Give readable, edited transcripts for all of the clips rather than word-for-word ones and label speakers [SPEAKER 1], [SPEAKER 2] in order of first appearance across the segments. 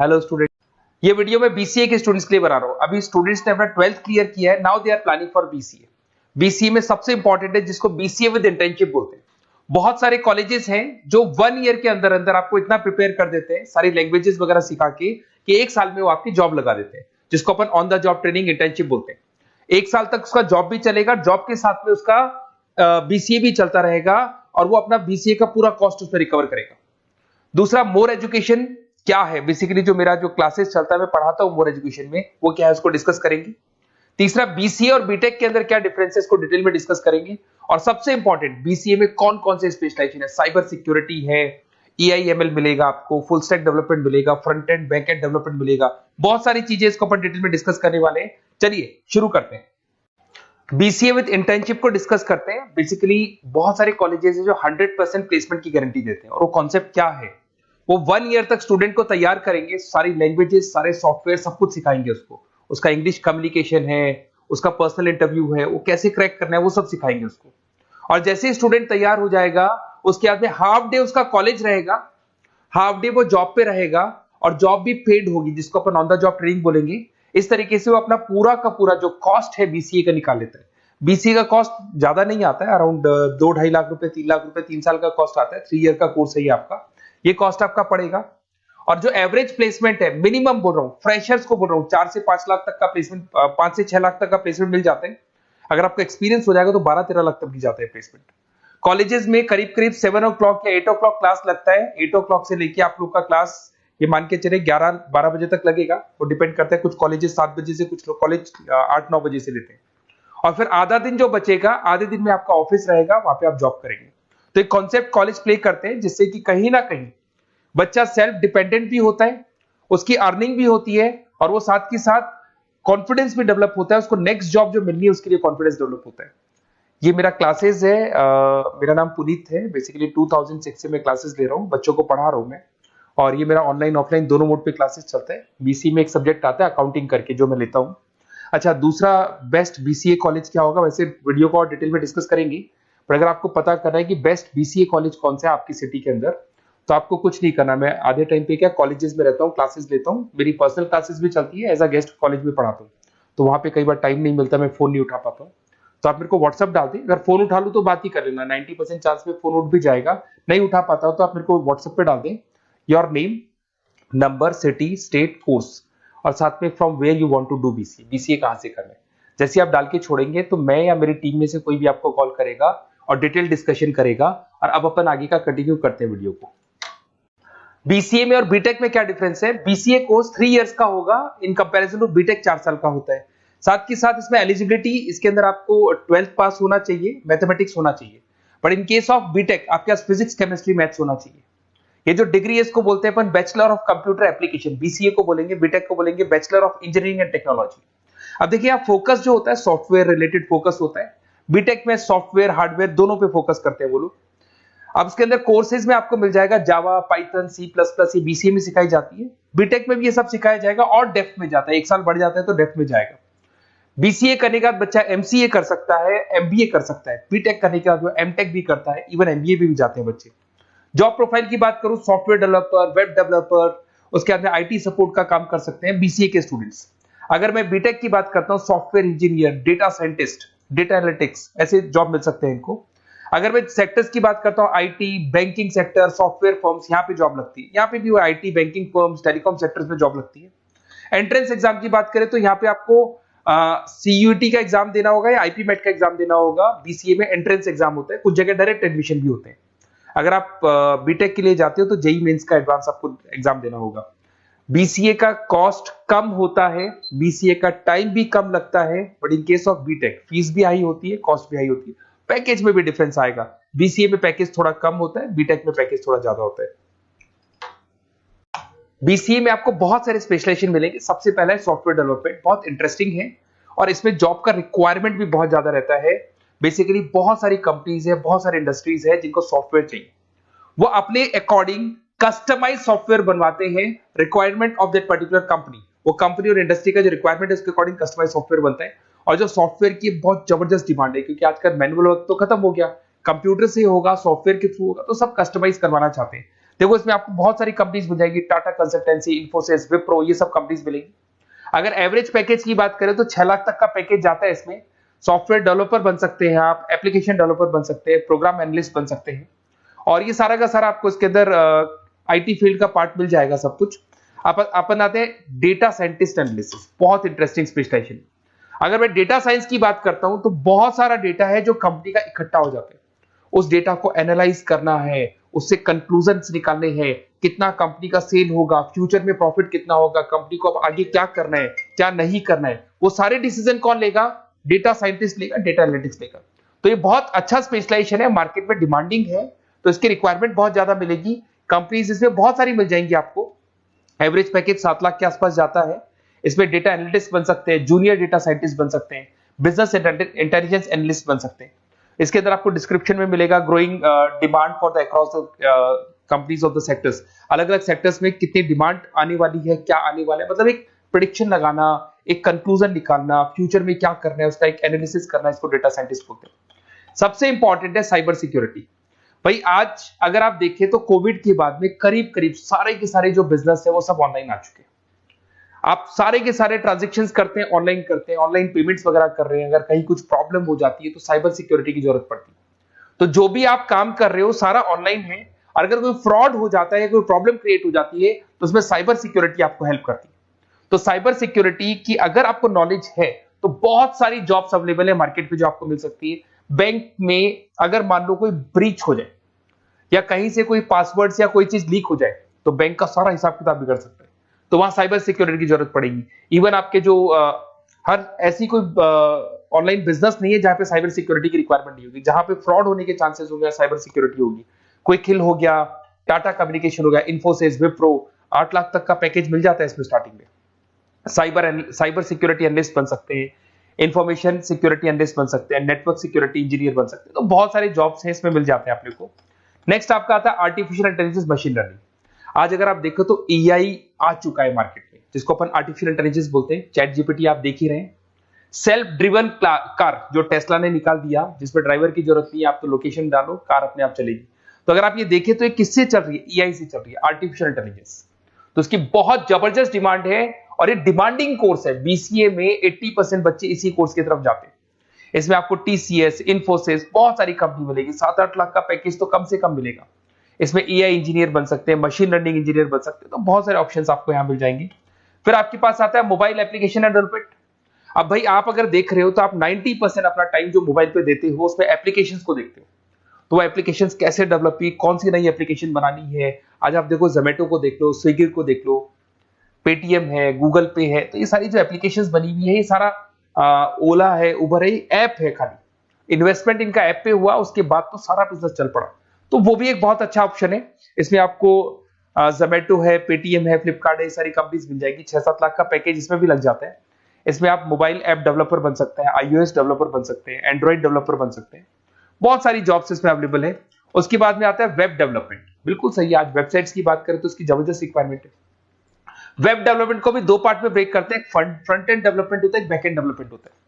[SPEAKER 1] Hello student, ये video मैं BCA के स्टूडेंट्स के लिए बना रहा हूँ। अभी स्टूडेंट्स ने अपना 12th क्लियर किया है, now they are planning for BCA. BCA में सबसे इंपॉर्टेंट है जिसको बीसीए विद इंटर्नशिप बोलते हैं। बहुत सारे कॉलेजेस हैं जो 1 ईयर के अंदर अंदर आपको इतना प्रिपेयर कर देते हैं, सारी लैंग्वेजेस वगैरह सिखा के, कि 1 साल में वो आपकी जॉब लगा देते हैं, जिसको अपन on the job training internship बोलते हैं। 1 साल तक उसका जॉब भी चलेगा, जॉब के साथ में उसका बीसीए भी चलता रहेगा और वो अपना बीसीए का पूरा कॉस्ट उसमें रिकवर करेगा। दूसरा, मोर एजुकेशन क्या है, बेसिकली जो मेरा जो क्लासेस चलता है मैं पढ़ाता हूं मोर एजुकेशन में, वो क्या है उसको डिस्कस करेंगे। तीसरा, बीसीए और बीटेक के अंदर क्या डिफरेंसेस को डिटेल में डिस्कस करेंगे। और सबसे इंपॉर्टेंट, बीसीए में कौन कौन से स्पेशलाइजेशन है, साइबर सिक्योरिटी है, एआईएमएल मिलेगा आपको, फुल स्टैक डेवलपमेंट मिलेगा, front end back and development मिलेगा, बहुत सारी चीजें इसको अपन डिटेल में डिस्कस करने वाले हैं। चलिए शुरू करते हैं। बीसीए विद इंटर्नशिप को डिस्कस करते हैं। बेसिकली बहुत सारे कॉलेजेस हैं जो 100% प्लेसमेंट की गारंटी देते हैं, और वो कॉन्सेप्ट क्या है, वो 1 ईयर तक स्टूडेंट को तैयार करेंगे, सारी लैंग्वेजेस, सारे सॉफ्टवेयर, सब कुछ सिखाएंगे उसको। उसका इंग्लिश कम्युनिकेशन है, उसका पर्सनल इंटरव्यू है, वो कैसे क्रैक करना है, वो सब सिखाएंगे उसको। और जैसे ही स्टूडेंट तैयार हो जाएगा, उसके बाद में हाफ डे उसका कॉलेज रहेगा, हाफ डे वो जॉब पे रहेगा, और जॉब भी पेड होगी, जिसको अपन ऑन द जॉब ट्रेनिंग बोलेंगे। इस तरीके से वो अपना पूरा का पूरा जो कॉस्ट है बीसीए का निकाल लेता है। बीसीए का कॉस्ट ज्यादा नहीं आता है, अराउंड 2-2.5 लाख रुपए, 3 लाख रुपए 3 साल का कॉस्ट आता है। 3 ईयर का कोर्स है ये आपका, ये कॉस्ट आपका पड़ेगा। और जो एवरेज प्लेसमेंट है, मिनिमम बोल रहा हूं, फ्रेशर्स को बोल रहा हूं, 4 से 5 लाख तक का प्लेसमेंट, 5 से 6 लाख तक का प्लेसमेंट मिल जाते हैं। अगर आपका एक्सपीरियंस हो जाएगा तो 12-13 लाख तक भी जाता है प्लेसमेंट। कॉलेजेस में करीब करीब 7 o'clock या 8 o'clock क्लास लगता है। 8 o'clock से लेके आप लोग का क्लास, ये मान के चले 11-12 बजे तक लगेगा। वो डिपेंड करता है, कुछ कॉलेजेस 7 बजे से, कुछ कॉलेज 8-9 बजे से लेते हैं। और फिर आधा दिन जो बचेगा, आधे दिन में आपका ऑफिस रहेगा, वहां पे आप जॉब करेंगे। तो एक कॉन्सेप्ट कॉलेज प्ले करते हैं, जिससे कि कहीं ना कहीं बच्चा सेल्फ डिपेंडेंट भी होता है, उसकी अर्निंग भी होती है, और वो साथ के साथ कॉन्फिडेंस भी डेवलप होता है। उसको नेक्स्ट जॉब जो मिलनी है उसके लिए कॉन्फिडेंस डेवलप होता है। ये मेरा क्लासेस है, मेरा नाम पुनीत है। बेसिकली 2006 से मैं क्लासेस ले रहा हूँ, बच्चों को पढ़ा रहा हूँ मैं। और ये मेरा ऑनलाइन ऑफलाइन दोनों मोड पे क्लासेस चलता है। बीसीए में एक सब्जेक्ट आता है अकाउंटिंग करके, जो मैं लेता हूँ। अच्छा, दूसरा, बेस्ट बीसीए कॉलेज क्या होगा, वैसे वीडियो को और डिटेल में डिस्कस करेंगे। पर अगर आपको पता करना है कि बेस्ट बीसीए कॉलेज कौन सा है आपकी सिटी के अंदर, तो आपको कुछ नहीं करना। मैं आधे टाइम पे क्या कॉलेजेस में रहता हूँ, क्लासेस लेता हूँ, मेरी पर्सनल क्लासेस भी चलती है, एज अ गेस्ट कॉलेज में पढ़ाता हूँ। तो वहां पे कई बार टाइम नहीं मिलता, मैं फोन नहीं उठा पाता हूँ। तो आप मेरे को व्हाट्सअप डाल दें, अगर फोन उठा लूँ तो बात ही कर लेना, 90% चांस में फोन उठ भी जाएगा। नहीं उठा पाता हो तो आप मेरे को व्हाट्सएप पे डाल दें, your name, number, city, state, course, और साथ में from where you want to do BCA, BCA कहां से करना है। जैसे आप डाल के छोड़ेंगे तो मैं या मेरी टीम में से कोई भी आपको कॉल करेगा और डिटेल डिस्कशन करेगा। और अब अपन आगे का कंटिन्यू करते हैं वीडियो को। बीसीए में और बीटेक में क्या डिफरेंस है। बीसीए कोर्स 3 इयर्स का होगा, इन कंपैरिजन टू बीटेक 4 साल का होता है। साथ के साथ इसमें एलिजिबिलिटी, इसके अंदर आपको 12th पास होना चाहिए, मैथमेटिक्स होना चाहिए। But in case of BTech आपके पास फिजिक्स, केमिस्ट्री, मैथ्स होना चाहिए। ये जो डिग्री है इसको बोलते हैं अपन bachelor of computer application. BCA को बोलेंगे, बीटेक को बोलेंगे bachelor of engineering and technology. अब देखिए, यहाँ फोकस जो होता है सॉफ्टवेयर रिलेटेड फोकस होता है। बीटेक में सॉफ्टवेयर, हार्डवेयर दोनों पे फोकस करते हैं वो लोग। अब इसके अंदर कोर्सेज में आपको मिल जाएगा जावा, पाइथन, C++, ये बीसीए में सिखाई जाती है। बीटेक में भी ये सब सिखाया जाएगा, और डेप्थ में जाता है, 1 साल बढ़ जाता है तो डेप्थ में जाएगा। बीसीए करने के बाद बच्चा एमसीए कर सकता है, एमबीए कर सकता है। बीटेक करने के बाद वो एमटेक भी करता है, इवन एमबीए भी जाते हैं बच्चे। जॉब प्रोफाइल की बात करूं, सॉफ्टवेयर डेवलपर, वेब डेवलपर, उसके बाद में आईटी सपोर्ट का काम कर सकते हैं बीसीए के स्टूडेंट्स। अगर मैं बीटेक की बात करता हूं, software engineer, data scientist, data analytics, ऐसे जॉब मिल सकते हैं इनको। अगर मैं सेक्टर्स की बात करता हूं, IT, banking sector, software firms, यहाँ पे जॉब लगती है। यहाँ पे भी वो IT, banking firms, telecom sectors में जॉब लगती है। एंट्रेंस एग्जाम की बात करें तो यहाँ पे आपको सीयूईटी का एग्जाम देना होगा या आईपी मेट का एग्जाम देना होगा। बीसीए में एंट्रेंस एग्जाम होता है, कुछ जगह डायरेक्ट एडमिशन भी होते हैं। अगर आप बीटेक के लिए जाते हो तो जेई मेंस का एडवांस आपको एग्जाम देना होगा। बीसीए का कॉस्ट कम होता है, बीसीए का टाइम भी कम लगता है। But in case of BTech fees भी हाई होती है, कॉस्ट भी हाई होती है, पैकेज में भी डिफरेंस आएगा। बीसीए में पैकेज थोड़ा कम होता है, बीटेक में पैकेज थोड़ा ज्यादा होता है। बीसीए में आपको बहुत सारे स्पेशलाइजेशन मिलेंगे। सबसे पहला है सॉफ्टवेयर डेवलपमेंट, बहुत इंटरेस्टिंग है, और इसमें जॉब का रिक्वायरमेंट भी बहुत ज्यादा रहता है। बेसिकली बहुत सारी कंपनीज है, बहुत सारी इंडस्ट्रीज है जिनको सॉफ्टवेयर चाहिए। वो अपने अकॉर्डिंग कस्टमाइज सॉफ्टवेयर बनवाते हैं, requirement of that particular company. वो कंपनी और इंडस्ट्री का जो रिक्वायरमेंट है उसके अकॉर्डिंग कस्टमाइज सॉफ्टवेयर बनता है। और जो सॉफ्टवेयर की बहुत जबरदस्त डिमांड है, क्योंकि आजकल मैनुअल वर्क तो खत्म हो गया, कंप्यूटर से होगा, सॉफ्टवेयर के थ्रू होगा, तो सब कस्टमाइज करवाना चाहते हैं। देखो इसमें आपको बहुत सारी कंपनीज मिल जाएगी, टाटा कंसल्टेंसी, इन्फोसिस, विप्रो, ये सब कंपनीज मिलेगी। अगर एवरेज पैकेज की बात करें तो 6 लाख तक का पैकेज जाता है इसमें। सॉफ्टवेयर डेवलपर बन सकते हैं आप, एप्लीकेशन डेवलपर बन सकते हैं, प्रोग्राम एनालिस्ट बन सकते हैं, और ये सारा का सारा आपको इसके अंदर आईटी फील्ड का पार्ट मिल जाएगा सब कुछ। अपन आते हैं डेटा साइंटिस्ट एनालिसिस, बहुत इंटरेस्टिंग स्पेशलाइजेशन। अगर मैं डेटा साइंस की बात करता हूं तो बहुत सारा डेटा है जो कंपनी का इकट्ठा हो जाता है, उस डेटा को एनालाइज करना है, उससे कंक्लूजन्स निकालने हैं, कितना कंपनी का सेल होगा, फ्यूचर में प्रॉफिट कितना होगा, कंपनी को अब आगे क्या करना है, क्या नहीं करना है, वो सारे डिसीजन कौन लेगा? डेटा साइंटिस्ट लेगा, डेटा एनालिटिक्स लेगा। तो ये बहुत अच्छा स्पेशलाइजेशन है, मार्केट में डिमांडिंग है, तो इसकी रिक्वायरमेंट बहुत ज्यादा मिलेगी। कंपनीज इसमें बहुत सारी मिल जाएंगी आपको। एवरेज पैकेज 7 लाख के आसपास जाता है। इसमें डेटा एनालिटिस्ट बन सकते हैं, जूनियर डेटा साइंटिस्ट बन सकते हैं, बिजनेस इंटेलिजेंस एनालिस्ट बन सकते हैं। इसके अंदर आपको डिस्क्रिप्शन में मिलेगा growing demand for the across the companies of the sectors. अलग अलग सेक्टर्स में कितनी डिमांड आने वाली है, क्या आने वाला है, मतलब एक प्रेडिक्शन लगाना, एक कंक्लूजन निकालना, फ्यूचर में क्या करना है उसका एक एनालिसिस करना, इसको डेटा साइंटिस्ट बोलते हैं। सबसे इंपॉर्टेंट है साइबर सिक्योरिटी। भाई आज अगर आप देखें तो कोविड के बाद में करीब करीब सारे के सारे जो बिजनेस है वो सब ऑनलाइन आ चुके हैं। आप सारे के सारे ट्रांजैक्शंस करते हैं, ऑनलाइन करते हैं, ऑनलाइन पेमेंट्स वगैरह कर रहे हैं। अगर कहीं कुछ प्रॉब्लम हो जाती है तो साइबर सिक्योरिटी की जरूरत पड़ती है। तो जो भी आप काम कर रहे हो सारा ऑनलाइन है, और अगर कोई फ्रॉड हो जाता है, कोई प्रॉब्लम क्रिएट हो जाती है तो उसमें साइबर सिक्योरिटी आपको हेल्प करती है। तो साइबर सिक्योरिटी की अगर आपको नॉलेज है तो बहुत सारी जॉब्स अवेलेबल है मार्केट में जो आपको मिल सकती है। बैंक में अगर मान लो कोई ब्रीच हो जाए या कहीं से कोई पासवर्ड्स या कोई चीज लीक हो जाए तो बैंक का सारा हिसाब किताब बिगड़ सकता है, तो वहां साइबर सिक्योरिटी की जरूरत पड़ेगी। इवन आपके जो हर ऐसी कोई ऑनलाइन बिजनेस नहीं है जहां पे साइबर सिक्योरिटी की रिक्वायरमेंट नहीं होगी, जहां पे फ्रॉड होने के चांसेस होंगे, साइबर सिक्योरिटी होगी। क्विक हिल हो गया, टाटा कम्युनिकेशन हो गया, इन्फोसिस, विप्रो, 8 लाख तक का पैकेज मिल जाता है इसमें स्टार्टिंग में। साइबर सिक्योरिटी एनालिस्ट बन सकते हैं, इंफॉर्मेशन सिक्योरिटी एनालिस्ट बन सकते हैं, नेटवर्क सिक्योरिटी इंजीनियर बन सकते हैं। तो बहुत सारे जॉब्स हैं इसमें मिल जाते हैं अपने को। नेक्स्ट आपका आता है आर्टिफिशियल इंटेलिजेंस, मशीन लर्निंग। आज अगर आप देखो तो एआई आ चुका है मार्केट में, जिसको अपन आर्टिफिशियल इंटेलिजेंस बोलते हैं। चैट जीपीटी आप देख ही रहे हैं। सेल्फ ड्रिवन कार जो टेस्ला ने निकाल दिया, जिसमें ड्राइवर की जरूरत नहीं है, आप तो लोकेशन डालो, कार अपने आप चलेगी। तो अगर आप ये देखें तो ये किससे चल रही है? एआई से चल रही है, आर्टिफिशियल इंटेलिजेंस। तो इसकी बहुत जबरदस्त डिमांड है और ये डिमांडिंग कोर्स है। बीसीए में 80% बच्चे इसी कोर्स की तरफ जाते हैं। इसमें आपको टीसीएस, इन्फोसिस, बहुत सारी कंपनी मिलेगी। 7-8 लाख का पैकेज तो कम से कम मिलेगा। इसमें एआई इंजीनियर बन सकते हैं, मशीन लर्निंग इंजीनियर बन सकते हैं। तो बहुत सारे ऑप्शंस आपको यहां मिल जाएंगे। फिर आपके पास आता है मोबाइल एप्लीकेशन डेवलपमेंट। अब भाई आप अगर देख रहे हो तो आप 90% अपना टाइम जो मोबाइल पे देते हो उसमें एप्लीकेशंस को देखते हो। तो वो एप्लीकेशंस कैसे डेवलप की, कौन सी नई एप्लीकेशन बनानी है। आज आप देखो जोमेटो को देख लो, स्विगी को देख लो, पेटीएम है, गूगल पे है। तो ये सारी जो एप्लीकेशंस बनी हुई है, ये सारा ओला है, उबर है, ऐप है। खाली इन्वेस्टमेंट इनका ऐप पे हुआ, उसके बाद तो सारा बिजनेस चल पड़ा। तो वो भी एक बहुत अच्छा ऑप्शन है। इसमें आपको जोमेटो है, पेटीएम है, फ्लिपकार्ट है, ये सारी कंपनीज मिल जाएगी। 6-7 लाख का पैकेज इसमें भी लग जाता है। इसमें आप मोबाइल ऐप डेवलपर बन सकते हैं, आईओएस डेवलपर बन सकते हैं, एंड्रॉइड डेवलपर बन सकते हैं। बहुत सारी जॉब्स इसमें अवेलेबल है। उसके बाद में आता है वेब डेवलपमेंट। बिल्कुल सही है, आज वेबसाइट्स की बात करें तो उसकी जबरदस्त रिक्वायरमेंट है। वेब डेवलपमेंट को भी दो पार्ट में ब्रेक करते हैं। फ्रंट एंड डेवलपमेंट होता है, बैक एंड डेवलपमेंट होता है।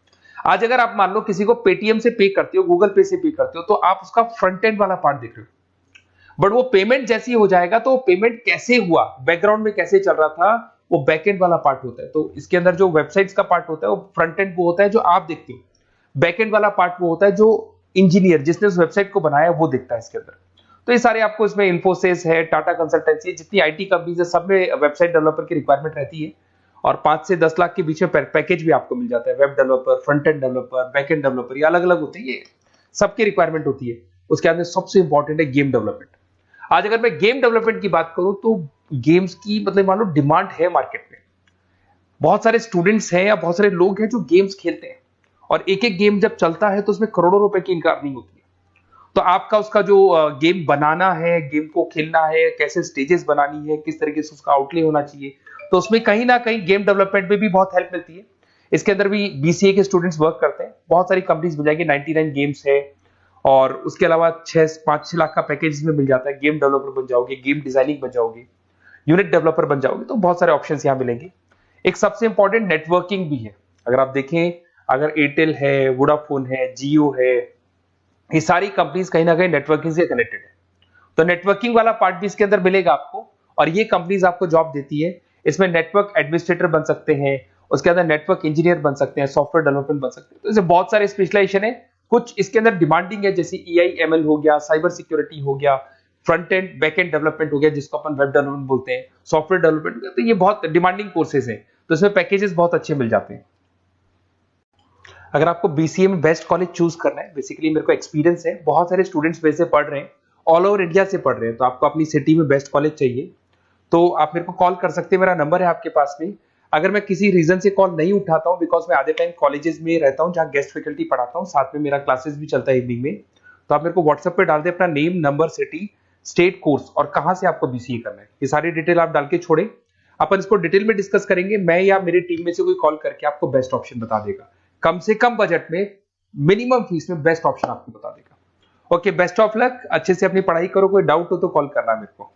[SPEAKER 1] आज अगर आप मान लो किसी को पेटीएम से पे करते हो, गूगल पे से पे करते हो, तो आप उसका फ्रंट एंड वाला पार्ट देख रहे हो। बट वो पेमेंट जैसी हो जाएगा तो पेमेंट कैसे हुआ, बैकग्राउंड में कैसे चल रहा था, वो बैकएंड वाला पार्ट होता है। तो इसके अंदर जो वेबसाइट्स का पार्ट होता है वो फ्रंट एंड वो होता है जो आप देखते हो। बैकएंड वाला पार्ट वो होता है जो इंजीनियर जिसने उस वेबसाइट को बनाया वो देखता है इसके अंदर। तो ये सारे आपको इसमें इन्फोसिस है, टाटा कंसल्टेंसी, जितनी आईटी कंपनीज है, सब में वेबसाइट डेवलपर की रिक्वायरमेंट रहती है। और 5 से 10 लाख के बीच में पैकेज भी आपको मिल जाता है। Web developer, front end developer, back end developer, ये अलग अलग होते हैं, ये सबकी रिक्वायरमेंट होती है। उसके अंदर सबसे इंपॉर्टेंट है गेम डेवलपमेंट। आज अगर मैं गेम डेवलपमेंट की बात करूं तो गेम्स की मतलब मान लो डिमांड है मार्केट में। बहुत सारे स्टूडेंट्स हैं या बहुत सारे लोग हैं जो गेम्स खेलते हैं, और एक एक गेम जब चलता है तो उसमें करोड़ों रुपए की इनकम अर्निंग होती है। तो आपका उसका जो गेम बनाना है, गेम को खेलना है, कैसे स्टेजेस बनानी है, किस तरीके से उसका आउटले होना चाहिए, तो उसमें कहीं ना कहीं गेम डेवलपमेंट में भी बहुत हेल्प मिलती है। इसके अंदर भी बीसीए के स्टूडेंट्स वर्क करते हैं। बहुत सारी कंपनीज मिल जाएंगी, 99 गेम्स है, और उसके अलावा 5-6 लाख का पैकेज में मिल जाता है। गेम डेवलपर बन जाओगे, गेम डिजाइनिंग बन जाओगे, यूनिट डेवलपर बन जाओगे, तो बहुत सारे ऑप्शन यहाँ मिलेंगे। एक सबसे इंपॉर्टेंट नेटवर्किंग भी है। अगर आप देखें, अगर एयरटेल है, वोडाफोन है, जियो है, ये सारी कंपनीज कहीं ना कहीं नेटवर्किंग से कनेक्टेड है। तो नेटवर्किंग वाला पार्ट भी इसके अंदर मिलेगा आपको, और ये कंपनीज आपको जॉब देती है। इसमें नेटवर्क एडमिनिस्ट्रेटर बन सकते हैं, उसके अंदर नेटवर्क इंजीनियर बन सकते हैं, सॉफ्टवेयर डेवलपमेंट बन सकते हैं। तो इसे बहुत सारे स्पेशलाइजेशन है। कुछ इसके अंदर डिमांडिंग है, जैसे EI/ML हो गया, साइबर सिक्योरिटी हो गया, front end back and development हो गया जिसको अपन वेब डेवलपमेंट बोलते हैं, सॉफ्टवेयर डेवलपमेंट। तो ये बहुत डिमांडिंग कोर्सेज हैं, तो इसमें पैकेजेस बहुत अच्छे मिल जाते हैं। अगर आपको BCA में बेस्ट कॉलेज चूज करना है, बेसिकली मेरे को एक्सपीरियंस है, बहुत सारे स्टूडेंट्स वैसे पढ़ रहे हैं, ऑल ओवर इंडिया से पढ़ रहे हैं, तो आपको अपनी सिटी में बेस्ट कॉलेज चाहिए तो आप मेरे को कॉल कर सकते हैं, मेरा नंबर है आपके पास में। अगर मैं किसी रीजन से कॉल नहीं उठाता हूं, बिकॉज मैं आधे टाइम कॉलेजेस में रहता हूं जहां गेस्ट फैकल्टी पढ़ाता हूं, साथ में मेरा क्लासेस भी चलता है इवनिंग में, तो आप मेरे को व्हाट्सएप पे डाल दे अपना name, number, city, state, course और कहां से आपको BCA करना है, ये सारी डिटेल आप डाल के छोड़े। अपन इसको डिटेल में डिस्कस करेंगे, मैं या मेरी टीम में से कोई कॉल करके आपको बेस्ट ऑप्शन बता देगा, कम से कम बजट में, मिनिमम फीस में बेस्ट ऑप्शन आपको बता देगा। ओके, बेस्ट ऑफ लक, अच्छे से अपनी पढ़ाई करो, कोई डाउट हो तो कॉल करना मेरे को।